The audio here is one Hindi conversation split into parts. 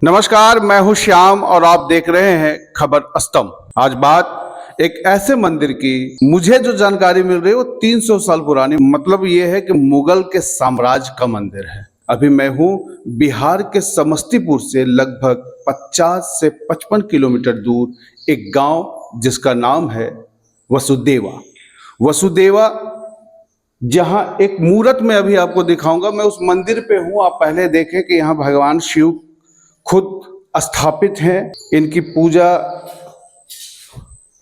नमस्कार, मैं हूं श्याम और आप देख रहे हैं खबर स्तंभ। आज बात एक ऐसे मंदिर की, मुझे जो जानकारी मिल रही है वो 300 साल पुरानी, मतलब ये है कि मुगल के साम्राज्य का मंदिर है। अभी मैं हूं बिहार के समस्तीपुर से लगभग 50 से 55 किलोमीटर दूर एक गांव जिसका नाम है वसुदेवा। वसुदेवा जहां एक मूर्त में अभी आपको दिखाऊंगा, मैं उस मंदिर पे हूं। आप पहले देखें कि यहाँ भगवान शिव खुद स्थापित हैं, इनकी पूजा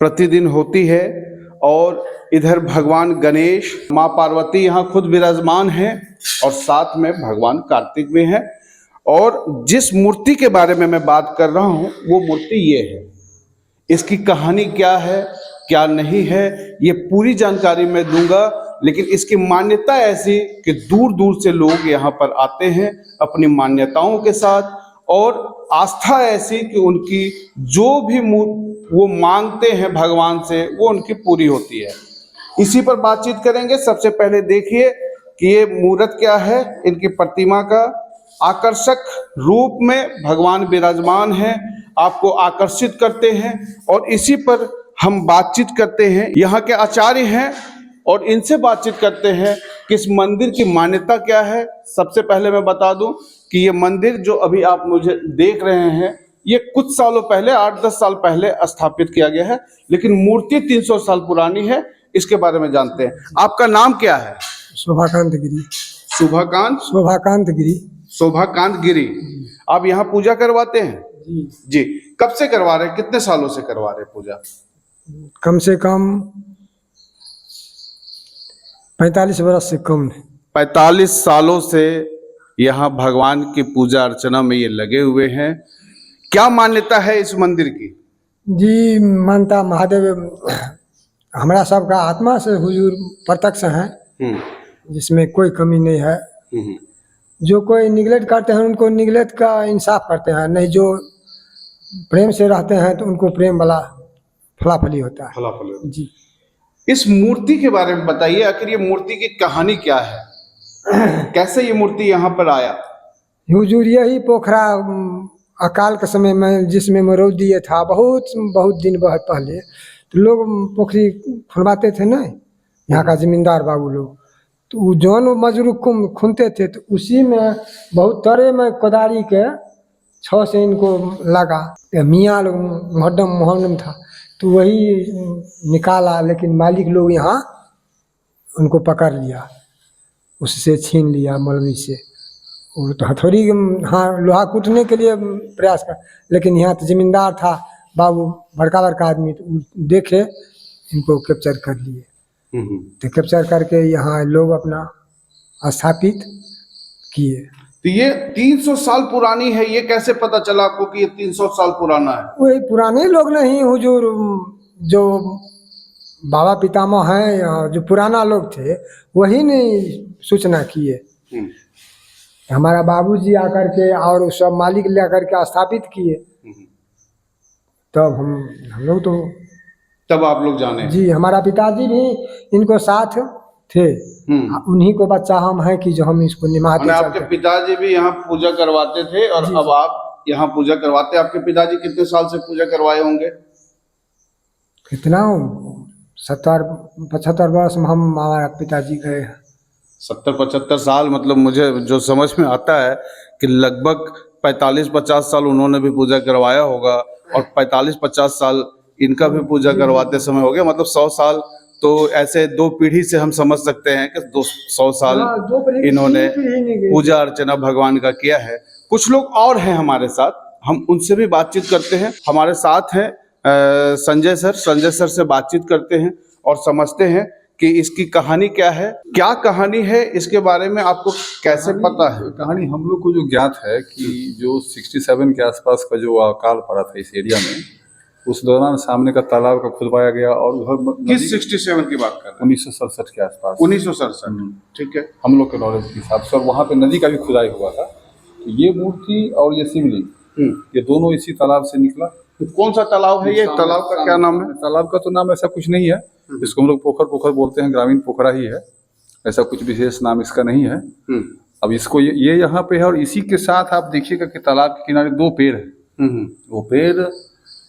प्रतिदिन होती है। और इधर भगवान गणेश, माँ पार्वती यहाँ खुद विराजमान हैं और साथ में भगवान कार्तिक भी हैं। और जिस मूर्ति के बारे में मैं बात कर रहा हूँ वो मूर्ति ये है। इसकी कहानी क्या है, क्या नहीं है, ये पूरी जानकारी मैं दूंगा। लेकिन इसकी मान्यता ऐसी कि दूर दूर से लोग यहाँ पर आते हैं अपनी मान्यताओं के साथ, और आस्था ऐसी कि उनकी जो भी वो मांगते हैं भगवान से वो उनकी पूरी होती है। इसी पर बातचीत करेंगे। सबसे पहले देखिए कि ये मूर्त क्या है। इनकी प्रतिमा का आकर्षक रूप में भगवान विराजमान हैं, आपको आकर्षित करते हैं। और इसी पर हम बातचीत करते हैं। यहाँ के आचार्य हैं और इनसे बातचीत करते हैं कि इस मंदिर की मान्यता क्या है। सबसे पहले मैं बता दूं कि ये मंदिर जो अभी आप मुझे देख रहे हैं, ये कुछ सालों पहले, 8-10 साल पहले स्थापित किया गया है, लेकिन मूर्ति 300 साल पुरानी है। इसके बारे में जानते हैं। आपका नाम क्या है? शोभाकांत गिरी। शोभाकांत गिरी। शोभाकांत गिरी। आप यहाँ पूजा करवाते हैं? जी। कब से करवा रहे हैं, कितने सालों से करवा रहे हैं पूजा? कम से कम 45 वर्ष से कम नहीं। 45 सालों से यहाँ भगवान की पूजा अर्चना में ये लगे हुए हैं। क्या मान्यता है इस मंदिर की? जी, मानता महादेव हमारा सबका आत्मा से हुजूर प्रत्यक्ष हैं, जिसमें कोई कमी नहीं है। जो कोई निगलेक्ट करते हैं उनको निगलेक्ट का इंसाफ करते हैं, नहीं जो प्रेम से रहते हैं तो उनको प्रेम वाला फलाफली होता है। फलाफली। जी। इस मूर्ति के बारे में बताइए, आखिर ये मूर्ति की कहानी क्या है? कैसे ये मूर्ति यहाँ पर आया? हुजूर यही पोखरा अकाल के समय में जिसमें मरौ दिए था, बहुत दिन बहुत पहले, तो लोग पोखरी खुनवाते थे ना, यहाँ का जमींदार बाबू लोग, तो जौन मजरू खुनते थे तो उसी में बहुत तरह में कोदारी के 6 से इनको लगा। मियाँ लोग मोहल्ले था तो वही निकाला, लेकिन मालिक लोग यहाँ उनको पकड़ लिया, उससे छीन लिया मौलवी से। वो तो हथौड़ी, हाँ, लोहा कूटने के लिए प्रयास कर, लेकिन यहाँ तो जमींदार था बाबू, बड़का आदमी, तो देखे इनको कैप्चर कर लिए। तो कैप्चर करके यहाँ लोग अपना स्थापित किए। तो ये 300 साल पुरानी है, ये कैसे पता चला आपको कि ये 300 साल पुराना है? वही पुराने लोग नहीं, हुजूर जो बाबा पितामह हैं, जो पुराना लोग थे, वही ने सूचना किए। हमारा बाबूजी आकर के और सब मालिक ले आकर के स्थापित किए, तब हम लोग तो तब आप लोग जाने। जी, हमारा पिताजी भी इनको साथ थे। उन्हीं को बच्चा हम हैं कि जो हम इसको निभाते। आपके पिताजी भी यहाँ पूजा करवाते थे और अब आप यहाँ पूजा करवाते। आपके पिताजी कितने साल से पूजा करवाए होंगे? कितना 70-75 वर्ष में हम हमारा पिताजी गए। 70-75 साल, मतलब मुझे जो समझ में आता है कि लगभग 45-50 साल उन्होंने भी पूजा करवाया होगा और 45-50 साल इनका भी पूजा करवाते समय हो गया। मतलब 100 साल तो ऐसे 2 पीढ़ी से हम समझ सकते हैं कि 100 साल इन्होंने पूजा अर्चना भगवान का किया है। कुछ लोग और हैं हमारे साथ, हम उनसे भी बातचीत करते हैं। हमारे साथ हैं संजय सर से बातचीत करते हैं और समझते हैं कि इसकी कहानी क्या है, क्या कहानी है, इसके बारे में आपको कैसे पता है? कहानी हम लोग को जो ज्ञात है कि जो 67 के आसपास का जो अकाल पड़ा था इस एरिया में, उस दौरान सामने का तालाब का खुदवाया गया। और किस 67 की बात कर रहे हैं? 1967 के आसपास। 1967, ठीक है। हम लोग के नॉलेज के हिसाब से, और वहाँ पे नदी का भी खुदाई हुआ था। तो ये मूर्ति और ये शिवलिंग, ये दोनों इसी तालाब से निकला। तो कौन सा तालाब है ये? तालाब का क्या नाम है? तालाब का तो नाम ऐसा कुछ नहीं है, इसको हम लोग पोखर बोलते हैं, ग्रामीण पोखरा ही है, ऐसा कुछ विशेष नाम इसका नहीं है। अब इसको ये यहाँ पे है, और इसी के साथ आप देखिएगा कि तालाब के किनारे 2 पेड़ है। वो पेड़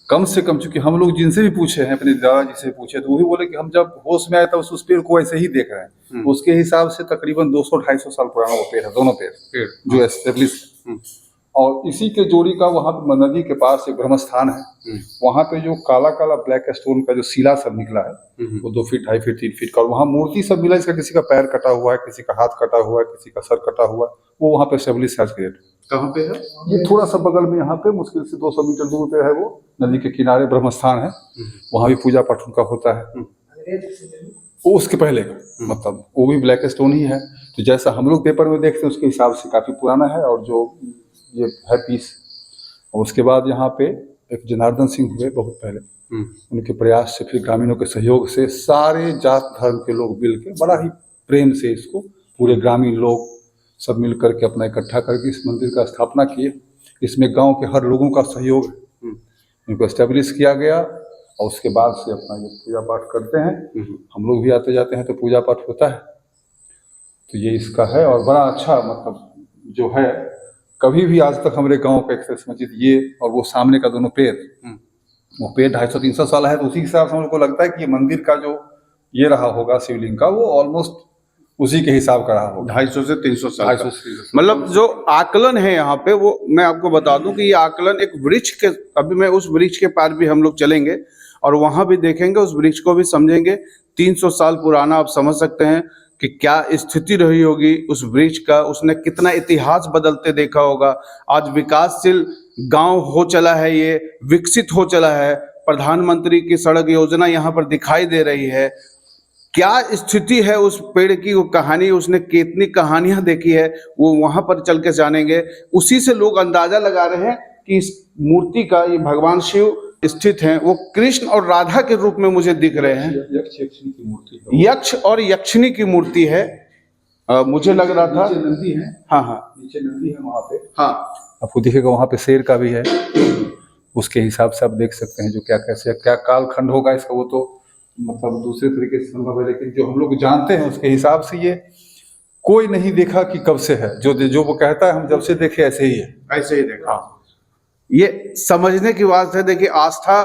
कम से कम, चूंकि हम लोग जिनसे भी पूछे हैं, अपने दादाजी से पूछे, तो वो भी बोले कि हम जब होश में आए तब उस पेड़ को ऐसे ही देख रहे हैं। उसके हिसाब से तकरीबन 200-250 साल पुराना वो पेड़ है, दोनों पेड़ जो एस्टेब्लिश है। और इसी के जोड़ी का वहाँ पे नदी के पास एक ब्रह्म स्थान है। वहाँ पे जो काला काला ब्लैक स्टोन का जो शिला सब निकला है, वो 2 फीट 2.5 फीट 3 फीट का, और वहाँ मूर्ति सब मिला। इसका किसी का पैर कटा हुआ है, किसी का हाथ कटा हुआ है, किसी का सर कटा हुआ है। वो वहाँ पे एस्टेब्लिश है। कहाँ पे है? ये थोड़ा सा बगल में, यहाँ पे मुश्किल से 200 मीटर दूर पे है। वो नदी के किनारे ब्रह्म स्थान है, वहाँ भी पूजा पाठ उनका होता है। वो उसके पहले का, मतलब वो भी ब्लैक स्टोन ही है। तो जैसा हम लोग पेपर में देखते हैं उसके हिसाब से काफी पुराना है। और जो ये है पीस, और उसके बाद यहाँ पे एक जनार्दन सिंह हुए बहुत पहले, उनके प्रयास से, फिर ग्रामीणों के सहयोग से, सारे जात धर्म के लोग मिल के बड़ा ही प्रेम से इसको, पूरे ग्रामीण लोग सब मिल करके अपना इकट्ठा करके इस मंदिर का स्थापना किए। इसमें गांव के हर लोगों का सहयोग है, इनको एस्टेब्लिश किया गया। और उसके बाद से अपना ये पूजा पाठ करते हैं। हम लोग भी आते जाते हैं तो पूजा पाठ होता है। तो ये इसका है, और बड़ा अच्छा, मतलब जो है, कभी भी आज तक हमारे गांव का एक्सेस मस्जिद ये और वो सामने का दोनों पेड़, वो पेड़ 250-300 साल है। तो उसी हिसाब से हम लोग को लगता है कि ये मंदिर का जो ये रहा होगा शिवलिंग का, वो ऑलमोस्ट उसी के हिसाब का रहा होगा, 250 से 300 साल का। 250 मतलब जो आकलन है यहाँ पे, वो मैं आपको बता दूं कि ये आकलन एक वृक्ष के, अभी मैं उस वृक्ष के पार भी हम लोग चलेंगे और वहां भी देखेंगे, उस वृक्ष को भी समझेंगे। 300 साल पुराना, आप समझ सकते हैं कि क्या स्थिति रही होगी उस वृक्ष का, उसने कितना इतिहास बदलते देखा होगा। आज विकासशील गांव हो चला है, ये विकसित हो चला है, प्रधानमंत्री की सड़क योजना यहाँ पर दिखाई दे रही है। क्या स्थिति है उस पेड़ की, वो कहानी, उसने कितनी कहानियां देखी है, वो वहां पर चल के जानेंगे। उसी से लोग अंदाजा लगा रहे हैं कि इस मूर्ति का, ये भगवान शिव स्थित हैं, वो कृष्ण और राधा के रूप में मुझे दिख रहे हैं। यक्ष यक्षिणी की मूर्ति है, यक्ष और यक्षिणी की मूर्ति है। मुझे लग रहा था नीचे नंदी है। हाँ हाँ, नीचे नंदी है वहाँ पे। हाँ, आपको दिखेगा वहाँ पे शेर का भी है। उसके हिसाब से आप देख सकते हैं जो क्या कैसे क्या काल खंड होगा इसका, वो तो मतलब दूसरे तरीके से संभव है। लेकिन जो हम लोग जानते हैं उसके हिसाब से ये कोई नहीं देखा कि कब से है। जो वो कहता है हम जब से देखे ऐसे ही है, ऐसे ही देखा। ये समझने की बात है। देखिए, आस्था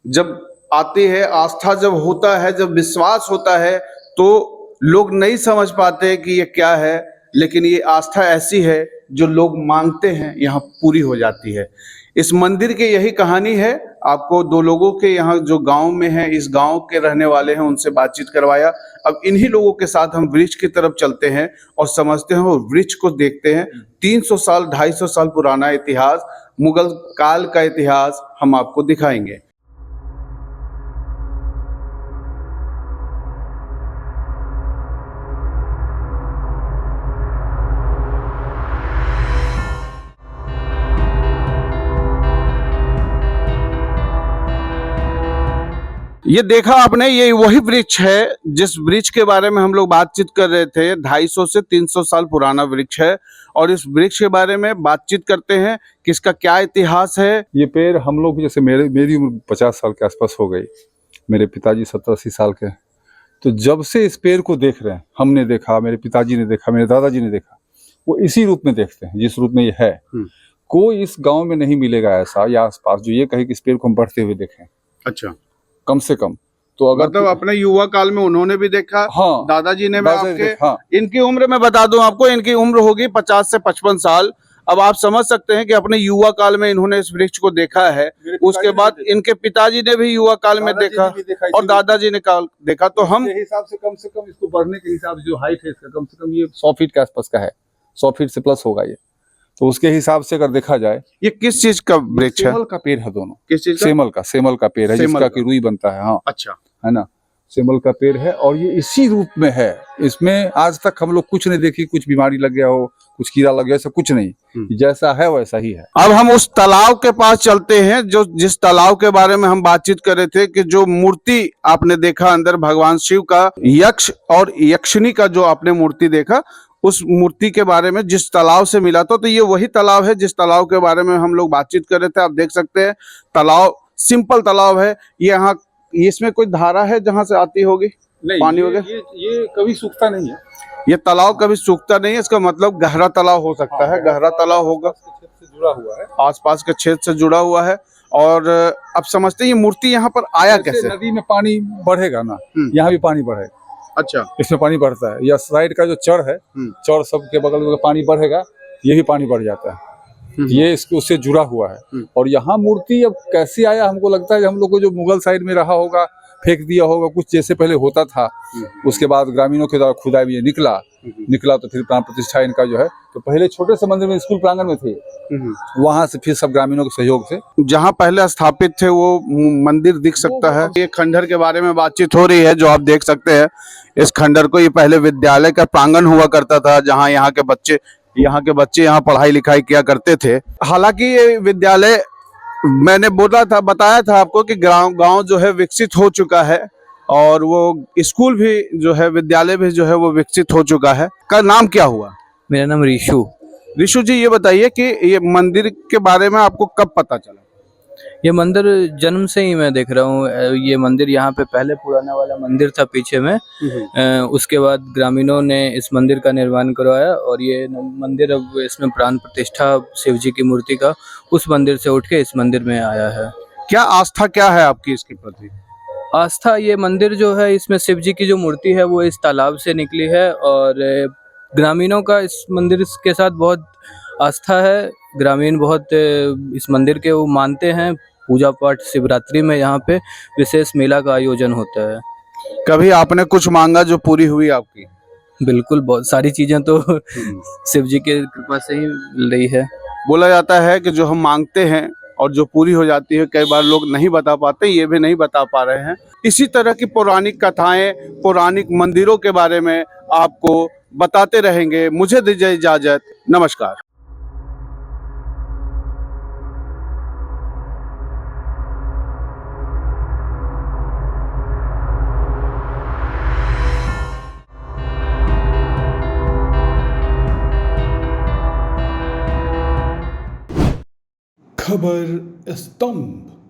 जब आती है, आस्था जब होता है, जब विश्वास होता है, तो लोग नहीं समझ पाते कि ये क्या है, लेकिन ये आस्था ऐसी है जो लोग मांगते हैं, यहाँ पूरी हो जाती है। इस मंदिर की यही कहानी है। आपको 2 लोगों के यहाँ जो गांव में हैं, इस गांव के रहने वाले हैं, उनसे बातचीत करवाया। अब इन्हीं लोगों के साथ हम वृक्ष की तरफ चलते हैं और समझते हैं, और वृक्ष को देखते हैं। 300 साल 250 साल पुराना इतिहास, मुगल काल का इतिहास हम आपको दिखाएंगे। ये देखा आपने, ये वही वृक्ष है जिस वृक्ष के बारे में हम लोग बातचीत कर रहे थे। 250 से 300 साल पुराना वृक्ष है, और इस वृक्ष के बारे में बातचीत करते हैं कि इसका क्या इतिहास है। ये पेड़ हम लोग, जैसे मेरी उम्र 50 साल के आसपास हो गई, मेरे पिताजी 70-80 साल के, तो जब से इस पेड़ को देख रहे हैं, हमने देखा, मेरे पिताजी ने देखा, मेरे दादाजी ने देखा, वो इसी रूप में देखते हैं जिस रूप में ये है। कोई इस गांव में नहीं मिलेगा ऐसा या आसपास जो ये कहे कि इस पेड़ को हम बढ़ते हुए देखें, अच्छा, कम से कम। तो अगर मतलब अपने युवा काल में उन्होंने भी देखा। हाँ, दादाजी ने भी आपके, हाँ। इनकी उम्र मैं बता दूं आपको, इनकी उम्र होगी 50 से 55 साल। अब आप समझ सकते हैं कि अपने युवा काल में इन्होंने इस वृक्ष को देखा है। उसके बाद इनके पिताजी ने भी युवा काल में देखा और दादाजी ने देखा। तो हम हिसाब से कम इसको बढ़ने के हिसाब से जो हाइट है इसका, कम से कम ये 100 फीट के आसपास का है, 100 फीट से प्लस होगा ये। तो उसके हिसाब से अगर देखा जाए, ये किस चीज का वृक्ष है? सेमल का पेड़ है दोनों। किस चीज का? सेमल का पेड़ है, जिसका कि रुई बनता है। हाँ, अच्छा, है ना, सेमल का पेड़ है, और ये इसी रूप में है। इसमें आज तक हम लोग कुछ नहीं देखी, कुछ बीमारी लग गया हो, कुछ कीड़ा लग गया, ऐसा कुछ नहीं। जैसा है वैसा ही है। अब हम उस तालाब के पास चलते हैं, जो जिस तालाब के बारे में हम बातचीत कर रहे थे, कि जो मूर्ति आपने देखा अंदर भगवान शिव का, यक्ष और यक्षिणी का जो आपने मूर्ति देखा, उस मूर्ति के बारे में जिस तालाब से मिला था, तो ये वही तालाब है जिस तालाब के बारे में हम लोग बातचीत कर रहे थे। आप देख सकते हैं, तालाब सिंपल तालाब है। यहाँ इसमें कोई धारा है जहां से आती होगी? नहीं, पानी वगैरह? ये कभी सूखता नहीं है। ये तालाब कभी सूखता नहीं है, इसका मतलब गहरा तालाब हो सकता है, गहरा तालाब होगा, क्षेत्र से जुड़ा हुआ है। आसपास के क्षेत्र से जुड़ा हुआ है। और अब समझते हैं ये मूर्ति यहाँ पर आया जैसे कैसे? नदी में पानी बढ़ेगा ना, यहाँ भी पानी बढ़ेगा, अच्छा। इसमें पानी बढ़ता है। या साइड का जो चढ़ है, चढ़ सब के बगल में पानी बढ़ेगा, ये भी पानी बढ़ जाता है। ये इसके उससे जुड़ा हुआ है। और यहाँ मूर्ति अब कैसे आया, हमको लगता है कि हम लोग को जो मुगल साइड में रहा होगा, फेंक दिया होगा, कुछ जैसे पहले होता था। उसके बाद ग्रामीणों के द्वारा खुदाई में ये निकला तो फिर प्राण प्रतिष्ठा इनका जो है, तो पहले छोटे से मंदिर में स्कूल प्रांगण में थे, वहां से फिर सब ग्रामीणों के सहयोग से जहाँ पहले स्थापित थे वो मंदिर दिख सकता है। ये खंडहर के बारे में बातचीत हो रही है, जो आप देख सकते हैं इस खंडहर को। ये पहले विद्यालय का प्रांगण हुआ करता था, जहाँ यहाँ के बच्चे यहाँ पढ़ाई लिखाई किया करते थे। हालांकि ये विद्यालय, मैंने बताया था आपको कि गांव जो है विकसित हो चुका है, और वो स्कूल भी जो है, विद्यालय भी जो है वो विकसित हो चुका है। का नाम क्या हुआ? मेरा नाम ऋषु। ऋषु जी, ये बताइए कि ये मंदिर के बारे में आपको कब पता चला? ये मंदिर जन्म से ही मैं देख रहा हूँ। ये मंदिर यहाँ पे पहले पुराना वाला मंदिर था पीछे में, उसके बाद ग्रामीणों ने इस मंदिर का निर्माण करवाया, और ये मंदिर अब इसमें प्राण प्रतिष्ठा शिव जी की मूर्ति का उस मंदिर से उठ के इस मंदिर में आया है। क्या आस्था क्या है आपकी इसके प्रति? आस्था, ये मंदिर जो है, इसमें शिव जी की जो मूर्ति है वो इस तालाब से निकली है, और ग्रामीणों का इस मंदिर के साथ बहुत आस्था है। ग्रामीण बहुत इस मंदिर के वो मानते हैं। पूजा पाठ शिवरात्रि में यहाँ पे विशेष मेला का आयोजन होता है। कभी आपने कुछ मांगा जो पूरी हुई आपकी? बिल्कुल, बहुत सारी चीजें तो शिव जी के कृपा से ही मिल रही है। बोला जाता है कि जो हम मांगते हैं और जो पूरी हो जाती है, कई बार लोग नहीं बता पाते, ये भी नहीं बता पा रहे हैं। इसी तरह की पौराणिक कथाएं, पौराणिक मंदिरों के बारे में आपको बताते रहेंगे। मुझे दीजिए इजाजत, नमस्कार। खबर स्तंभ।